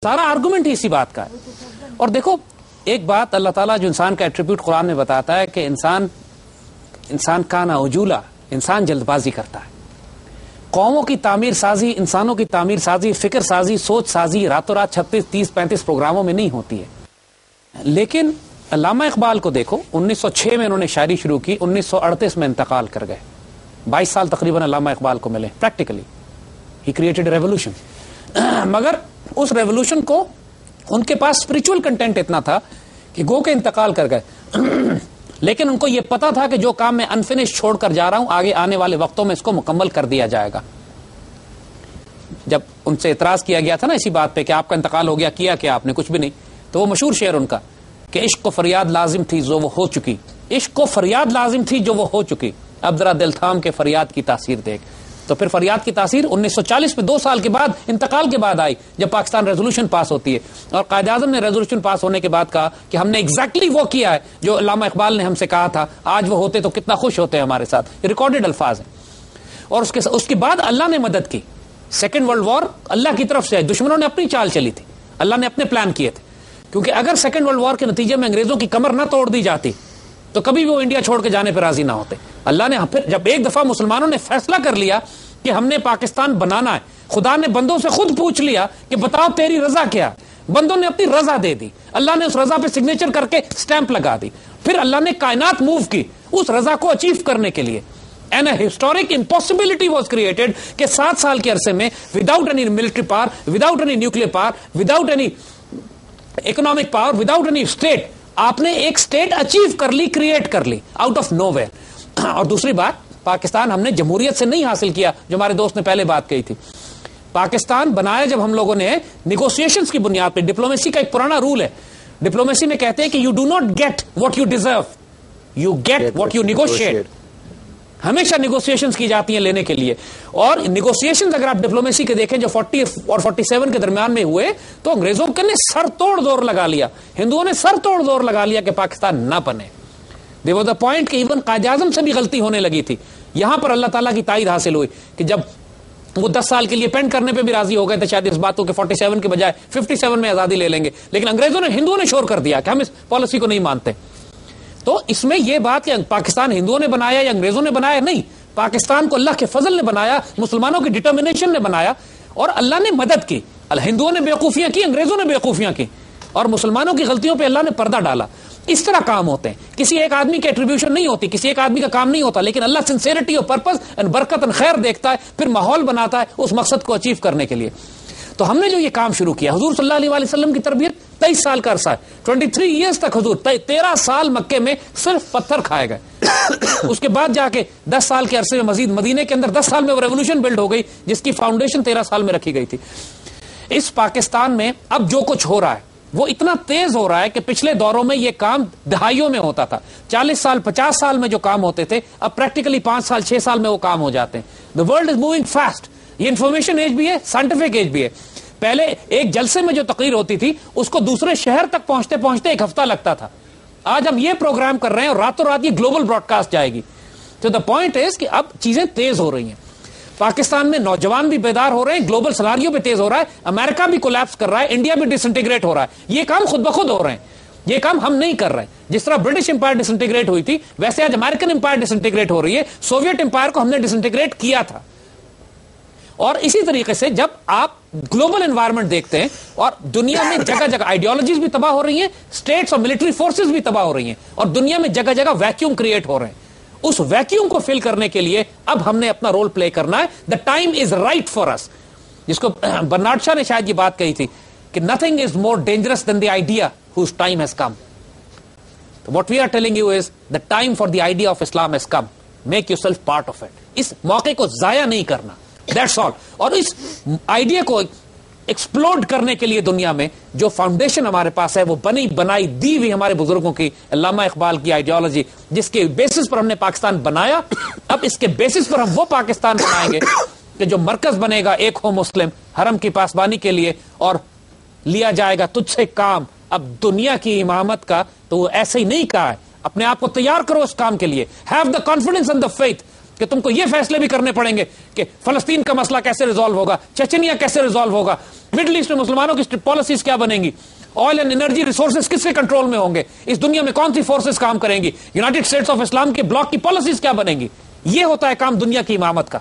سارا آرگومنٹ ہی اسی بات کا ہے. اور دیکھو ایک بات اللہ تعالیٰ جو انسان کا ایٹریبیوٹ قرآن میں بتاتا ہے کہ انسان کا نا عجولا، انسان جلد بازی کرتا ہے. قوموں کی تعمیر سازی، انسانوں کی تعمیر سازی، فکر سازی، سوچ سازی راتوں رات 36، 30، 35 پروگراموں میں نہیں ہوتی ہے. لیکن علامہ اقبال کو دیکھو، 1906 میں انہوں نے شاعری شروع کی، 1938 میں انتقال کر گئے. 22 سال تقریباً علامہ اقبال کو ملے. Practically he created revolution. مگر اس ریولوشن کو ان کے پاس اسپرچل کنٹینٹ اتنا تھا کہ گو کے انتقال کر گئے. لیکن ان کو یہ پتا تھا کہ جو کام میں انفینش چھوڑ کر جا رہا ہوں آگے آنے والے وقتوں میں اس کو مکمل کر دیا جائے گا. جب ان سے اعتراض کیا گیا تھا نا اسی بات پہ کہ آپ کا انتقال ہو گیا، کیا کہ آپ نے کچھ بھی نہیں، تو وہ مشہور شعر ان کا کہ عشق کو فریاد لازم تھی جو وہ ہو چکی، عشق کو فریاد لازم تھی جو وہ ہو چکی، اب ذرا دل تھام کے فریاد کی تاثیر دیکھ. تو پھر فریاد کی تاثیر 1940 میں 2 سال کے بعد انتقال کے بعد آئی، جب پاکستان ریزولوشن پاس ہوتی ہے. اور قائد اعظم نے ریزولوشن پاس ہونے کے بعد کہا کہ ہم نے ایگزیکٹلی وہ کیا ہے جو علامہ اقبال نے ہم سے کہا تھا، آج وہ ہوتے تو کتنا خوش ہوتے ہمارے ساتھ. یہ ریکارڈڈ الفاظ ہیں. اور اس کے بعد اللہ نے مدد کی. سیکنڈ ورلڈ وار اللہ کی طرف سے آئی. دشمنوں نے اپنی چال چلی تھی، اللہ نے اپنے پلان کیے تھے. کیونکہ اگر سیکنڈ ورلڈ وار کے نتیجے میں انگریزوں کی کمر نہ توڑ دی جاتی تو کبھی بھی وہ انڈیا چھوڑ کے جانے پہ راضی نہ ہوتے. اللہ نے پھر جب ایک دفعہ مسلمانوں نے فیصلہ کر لیا کہ ہم نے پاکستان بنانا ہے، خدا نے بندوں سے خود پوچھ لیا کہ بتاؤ تیری رضا کیا. بندوں نے اپنی رضا دے دی، اللہ نے اس رضا پہ سگنیچر کر کے سٹیمپ لگا دی. پھر اللہ نے کائنات موو کی اس رضا کو اچیو کرنے کے لیے. And a historic impossibility was created کہ 7 سال کے عرصے میں without any military power, without any nuclear power, without any economic power, without any state آپ نے ایک state اچیو کر لی، کریٹ کر لی out of nowhere. اور دوسری بات، پاکستان ہم نے جمہوریت سے نہیں حاصل کیا جو ہمارے دوست نے پہلے بات کہی تھی. پاکستان بنایا جب ہم لوگوں نے نیگوسیشنز کی بنیاد پہ. ڈپلومیسی کا ایک پرانا رول ہے، ڈپلومیسی میں کہتے ہیں کہ you do not get what you deserve, you get what you negotiate. ہمیشہ نیگوسیشنز کی جاتی ہیں لینے کے لیے. اور نیگوسیشنز اگر آپ ڈپلومیسی کے دیکھیں جو 40 اور 47 کے درمیان میں ہوئے تو انگریزوں نے سر توڑ زور لگا لیا، ہندوؤں نے سر توڑ زور لگا لیا کہ پاکستان نہ بنے. دے واز دا پوائنٹ کہ ایون قائد اعظم سے بھی غلطی ہونے لگی تھی. یہاں پر اللہ تعالیٰ کی تائید حاصل ہوئی کہ جب وہ 10 سال کے لیے پینڈ کرنے پہ بھی راضی ہو گئے تھے شاید اس بات کو کہ 47 کے بجائے 57 میں آزادی لے لیں گے، لیکن انگریزوں نے، ہندوؤں نے شور کر دیا کہ ہم اس پالیسی کو نہیں مانتے. تو اس میں یہ بات کہ پاکستان ہندوؤں نے بنایا یا انگریزوں نے بنایا نہیں، پاکستان کو اللہ کے فضل نے بنایا، مسلمانوں کی ڈٹرمنیشن نے بنایا اور اللہ نے مدد کی. ہندوؤں نے بیوقوفیاں کی، انگریزوں نے بیوقوفیاں کی اور مسلمانوں کی غلطیوں پہ اللہ نے پردہ ڈالا. اس طرح کام ہوتے ہیں. کسی ایک آدمی کی ایٹریبیوشن نہیں ہوتی، کسی ایک آدمی کا کام نہیں ہوتا، لیکن اللہ سنسیئرٹی اور پرپز اور برکت اور خیر دیکھتا ہے، پھر ماحول بناتا ہے اس مقصد کو اچیو کرنے کے لیے. تو ہم نے جو یہ کام شروع کیا، حضور صلی اللہ علیہ وسلم کی تربیت 23 سال کا عرصہ ہے، 23 ایئرز تک حضور 13 سال مکے میں صرف پتھر کھائے گئے. اس کے بعد جا کے 10 سال کے عرصے میں مزید مدینے کے اندر 10 سال میں وہ ریولوشن بلڈ ہو گئی جس کی فاؤنڈیشن 13 سال میں رکھی گئی تھی. اس پاکستان میں اب جو کچھ ہو رہا ہے وہ اتنا تیز ہو رہا ہے کہ پچھلے دوروں میں یہ کام دہائیوں میں ہوتا تھا. 40 سال 50 سال میں جو کام ہوتے تھے اب پریکٹیکلی 5 سال 6 سال میں وہ کام ہو جاتے ہیں. The world is moving fast. یہ انفارمیشن ایج بھی ہے، سائنٹیفک ایج بھی ہے. پہلے ایک جلسے میں جو تقریر ہوتی تھی اس کو دوسرے شہر تک پہنچتے پہنچتے 1 ہفتہ لگتا تھا. آج ہم یہ پروگرام کر رہے ہیں اور راتوں رات یہ گلوبل براڈ کاسٹ جائے گی. تو دا پوائنٹ از کہ اب چیزیں تیز ہو رہی ہیں. پاکستان میں نوجوان بھی بیدار ہو رہے ہیں، گلوبل سناریو پہ تیز ہو رہا ہے، امریکہ بھی کولیپس کر رہا ہے، انڈیا بھی ڈس انٹیگریٹ ہو رہا ہے. یہ کام خود بخود ہو رہے ہیں، یہ کام ہم نہیں کر رہے. جس طرح برٹش امپائر ڈس انٹیگریٹ ہوئی تھی ویسے آج امریکن امپائر ڈس انٹیگریٹ ہو رہی ہے. سوویت امپائر کو ہم نے ڈس انٹیگریٹ کیا تھا. اور اسی طریقے سے جب آپ گلوبل انوائرمنٹ دیکھتے ہیں اور دنیا میں جگہ جگہ آئیڈیالوجیز بھی تباہ ہو رہی ہیں، اسٹیٹس اور ملٹری فورسز بھی تباہ ہو رہی ہیں اور دنیا میں جگہ جگہ ویکیوم کریٹ ہو رہے ہیں. اس ویکیوم کو فل کرنے کے لیے اب ہم نے اپنا رول پلے کرنا ہے. The time is right for us. جس کو برنارڈ شاہ نے شاید یہ بات کہی تھی کہ nothing is more dangerous than the idea whose time has come. What we are telling you is the time for the idea of Islam has come. Make yourself part of it. اس موقع کو ضائع نہیں کرنا. That's all. اور اس idea کو explode کرنے کے لیے دنیا میں جو فاؤنڈیشن ہمارے پاس ہے وہ بنی بنائی دی ہوئی ہمارے بزرگوں کی علامہ اقبال کی آئیڈیالوجی جس کے بیسس پر ہم نے پاکستان بنایا. اب اس کے بیسس پر ہم وہ پاکستان بنائیں گے کہ جو مرکز بنے گا ایک ہو مسلم، حرم کی پاسبانی کے لیے، اور لیا جائے گا تجھ سے کام اب دنیا کی امامت کا. تو وہ ایسے ہی نہیں کہا ہے، اپنے آپ کو تیار کرو اس کام کے لیے. Have the confidence and the faith کہ تم کو یہ فیصلے بھی کرنے پڑیں گے کہ فلسطین کا مسئلہ کیسے ریزالو ہوگا, چچنیا کیسے ریزالو ہوگا, مڈل ایسٹ میں مسلمانوں کی پالیسیز کیا بنیں گی, آئل اینڈ انرجی ریسورسز کس کے کنٹرول میں ہوں گے, اس دنیا میں کون سی فورسز کام کریں گی, یونائٹڈ اسٹیٹس آف اسلام کے بلاک کی پالیسیز کیا بنیں گی. یہ ہوتا ہے کام دنیا کی امامت کا.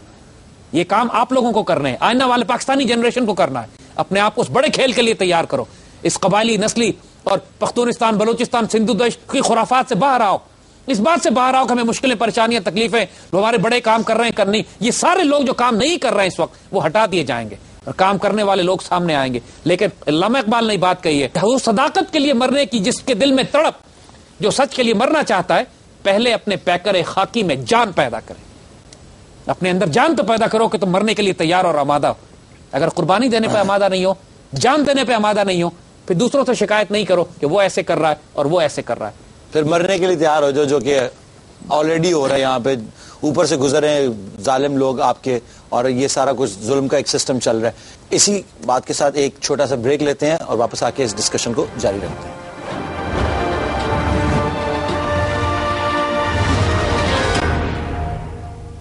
یہ کام آپ لوگوں کو کرنا ہے, آئندہ والے پاکستانی جنریشن کو کرنا ہے. اپنے آپ کو اس بڑے کھیل کے لیے تیار کرو. اس قبائلی, نسلی اور پختونستان, بلوچستان, سندھو دیش کی خرافات سے باہر آؤ. اس بات سے باہر آؤ کہ ہمیں مشکلیں, پریشانیاں, تکلیفیں, جو ہمارے بڑے کام کر رہے ہیں کرنی, یہ سارے لوگ جو کام نہیں کر رہے ہیں اس وقت وہ ہٹا دیے جائیں گے اور کام کرنے والے لوگ سامنے آئیں گے. لیکن علامہ اقبال نے بات کہی ہے, وہ صداقت کے لیے مرنے کی جس کے دل میں تڑپ, جو سچ کے لیے مرنا چاہتا ہے, پہلے اپنے پیکر خاکی میں جان پیدا کرے. اپنے اندر جان تو پیدا کرو کہ تم مرنے کے لیے تیار اور آمادہ ہو. اگر قربانی دینے پہ آمادہ نہیں ہو, جان دینے پہ آمادہ نہیں ہو, پھر دوسروں سے شکایت نہیں کرو کہ وہ ایسے کر رہا ہے اور وہ ایسے کر رہا ہے. پھر مرنے کے لیے تیار ہو جو کہ آلریڈی ہو رہا ہے. یہاں پہ اوپر سے گزرے ہیں ظالم لوگ آپ کے, اور یہ سارا کچھ ظلم کا ایک سسٹم چل رہا ہے. اسی بات کے ساتھ ایک چھوٹا سا بریک لیتے ہیں اور واپس آ کے اس ڈسکشن کو جاری رکھتے ہیں.